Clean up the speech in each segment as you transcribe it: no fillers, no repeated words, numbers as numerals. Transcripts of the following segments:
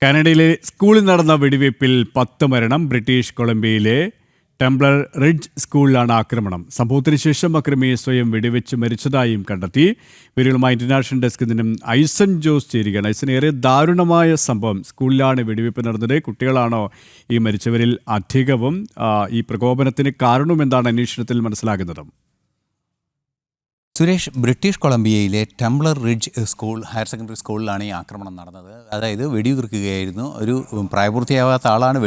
കാനഡയിലെ സ്കൂളിൽ നടന്ന വെടിവയ്പിൽ 10 മരണം. ബ്രിട്ടീഷ് കൊളംബിയയിലെ ടെംപ്ലർ റിഡ്ജ് സ്കൂളിലാണ് ആക്രമണം. സംഭവത്തിന് ശേഷം അക്രമി സ്വയം വെടിവെച്ച് മരിച്ചതായും കണ്ടെത്തി. വിവരങ്ങളുമായി ഇന്റർനാഷണൽ ഡെസ്കിൽ നിന്നും ഐസൻ ജോസ് ചേരുകയാണ്. ഐസൻ, ഏറെ ദാരുണമായ സംഭവം. സ്കൂളിലാണ് വെടിവയ്പ് നടന്നത്. കുട്ടികളാണോ ഈ മരിച്ചവരിൽ അധികവും? ഈ പ്രകോപനത്തിന് കാരണം എന്താണ് അന്വേഷണത്തിൽ മനസ്സിലാകുന്നത്? സുരേഷ്, ബ്രിട്ടീഷ് കൊളംബിയയിലെ Templer Ridge school higher secondary സ്കൂളിലാണ് ഈ ആക്രമണം നടന്നത്. അതായത് വെടിയുതിർക്കുകയായിരുന്നു. ഒരു പ്രായപൂർത്തിയാവാത്ത ആളാണ്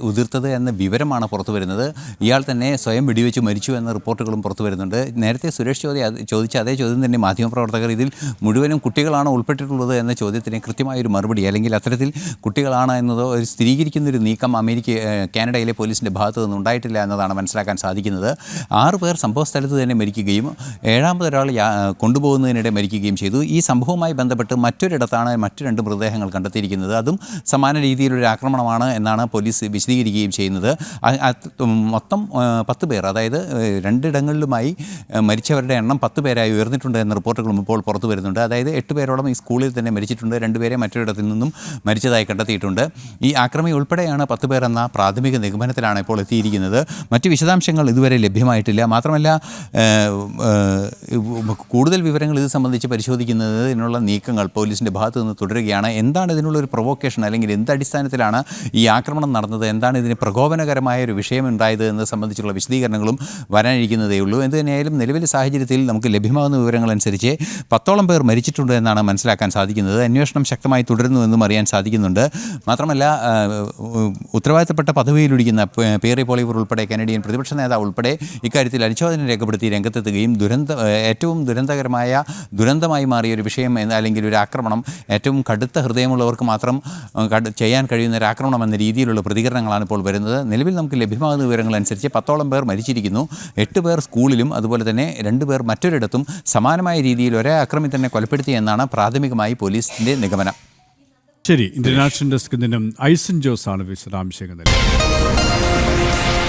ഉതിർത്തത് എന്ന വിവരമാണ് പുറത്തു വരുന്നത്. ഇയാൾ തന്നെ സ്വയം വെടിവെച്ച് മരിച്ചു എന്ന റിപ്പോർട്ടുകളും പുറത്തു വരുന്നുണ്ട്. നേരത്തെ സുരേഷ് ചോദിച്ച അതേ ചോദ്യം തന്നെ മാധ്യമപ്രവർത്തകർ ഇതിൽ മുഴുവനും കുട്ടികളാണ് ഉൾപ്പെട്ടിട്ടുള്ളത് എന്ന ചോദ്യത്തിന് കൃത്യമായൊരു മറുപടി, അല്ലെങ്കിൽ അത്തരത്തിൽ കുട്ടികളാണ് എന്നതോ ഒരു സ്ഥിരീകരിക്കുന്നൊരു നീക്കം കാനഡയിലെ പോലീസിൻ്റെ ഭാഗത്തു നിന്ന് ഉണ്ടായിട്ടില്ല എന്നതാണ് മനസ്സിലാക്കാൻ സാധിക്കുന്നത്. 6 പേർ സംഭവസ്ഥലത്ത് തന്നെ മരിക്കുകയും 7ാമത് ഒരാൾ കൊണ്ടുപോകുന്നതിനിടെ മരിക്കുകയും ചെയ്തു. ഈ സംഭവവുമായി ബന്ധപ്പെട്ട് മറ്റൊരിടത്താണ് മറ്റു 2 മൃതദേഹങ്ങൾ കണ്ടെത്തിയിരിക്കുന്നത്. അതും സമാന രീതിയിലൊരു ആക്രമണമാണ് എന്നാണ് പോലീസ് വിശദീകരിക്കുകയും ചെയ്യുന്നത്. മൊത്തം 10 പേർ, അതായത് 2 ഇടങ്ങളിലുമായി മരിച്ചവരുടെ എണ്ണം 10 പേരായി ഉയർന്നിട്ടുണ്ട് എന്ന റിപ്പോർട്ടുകളും ഇപ്പോൾ പുറത്തു വരുന്നുണ്ട്. അതായത് 8 പേരോളം ഈ സ്കൂളിൽ തന്നെ മരിച്ചിട്ടുണ്ട്. 2 പേരെ മറ്റൊരിടത്തിൽ നിന്നും മരിച്ചതായി കണ്ടെത്തിയിട്ടുണ്ട്. ഈ ആക്രമി ഉൾപ്പെടെയാണ് 10 പേർ എന്ന പ്രാഥമിക നിഗമനത്തിലാണ് ഇപ്പോൾ എത്തിയിരിക്കുന്നത്. മറ്റ് വിശദാംശങ്ങൾ ഇതുവരെ ലഭ്യമായിട്ടില്ല. മാത്രമല്ല, കൂടുതൽ വിവരങ്ങൾ ഇത് സംബന്ധിച്ച് പരിശോധിക്കുന്നതിനുള്ള നീക്കങ്ങൾ പോലീസിൻ്റെ ഭാഗത്തു നിന്ന് തുടരുകയാണ്. എന്താണ് ഇതിനുള്ളൊരു പ്രൊവോക്കേഷൻ, അല്ലെങ്കിൽ എന്ത് അടിസ്ഥാനത്തിലാണ് ഈ ആക്രമണം നടന്നത്, എന്താണ് ഇതിന് പ്രകോപനകരമായ ഒരു വിഷയമുണ്ടായത് എന്നത് സംബന്ധിച്ചുള്ള വിശദീകരണങ്ങളും വരാനിരിക്കുന്നതേ ഉള്ളൂ. എന്ത് തന്നെയായാലും നിലവിലെ സാഹചര്യത്തിൽ നമുക്ക് ലഭ്യമാകുന്ന വിവരങ്ങളനുസരിച്ച് 10ഓളം പേർ മരിച്ചിട്ടുണ്ട് എന്നാണ് മനസ്സിലാക്കാൻ സാധിക്കുന്നത്. അന്വേഷണം ശക്തമായി തുടരുന്നുവെന്നും അറിയാൻ സാധിക്കുന്നുണ്ട്. മാത്രമല്ല, ഉത്തരവാദിത്തപ്പെട്ട പദവിയിലിരിക്കുന്ന പിയറി പോളിവർ ഉൾപ്പെടെ കനഡിയൻ പ്രതിപക്ഷ നേതാവ് ഉൾപ്പെടെ ഇക്കാര്യത്തിൽ അനുശോചനം രേഖപ്പെടുത്തി രംഗത്തെത്തുകയും ഏറ്റവും ദുരന്തമായി മാറിയ ഒരു വിഷയം അല്ലെങ്കിൽ ഒരു ആക്രമണം, ഏറ്റവും കടുത്ത ഹൃദയമുള്ളവർക്ക് മാത്രം ചെയ്യാൻ കഴിയുന്ന ഒരു ആക്രമണം എന്ന രീതിയിലുള്ള പ്രതികരണങ്ങളാണ് ഇപ്പോൾ വരുന്നത്. നിലവിൽ നമുക്ക് ലഭ്യമാകുന്ന വിവരങ്ങൾ അനുസരിച്ച് 10ഓളം പേർ മരിച്ചിരിക്കുന്നു. 8 പേർ സ്കൂളിലും അതുപോലെ തന്നെ 2 പേർ മറ്റൊരിടത്തും സമാനമായ രീതിയിൽ ഒരേ ആക്രമി തന്നെ കൊലപ്പെടുത്തിയെന്നാണ് പ്രാഥമികമായി പോലീസിൻ്റെ നിഗമനം. ശരി, ഇന്റർനാഷണൽ ഡെസ്കിൽ നിന്നും ഐസൻ ജോസ് ആണ് വിശദാംശങ്ങൾ നൽകിയത്.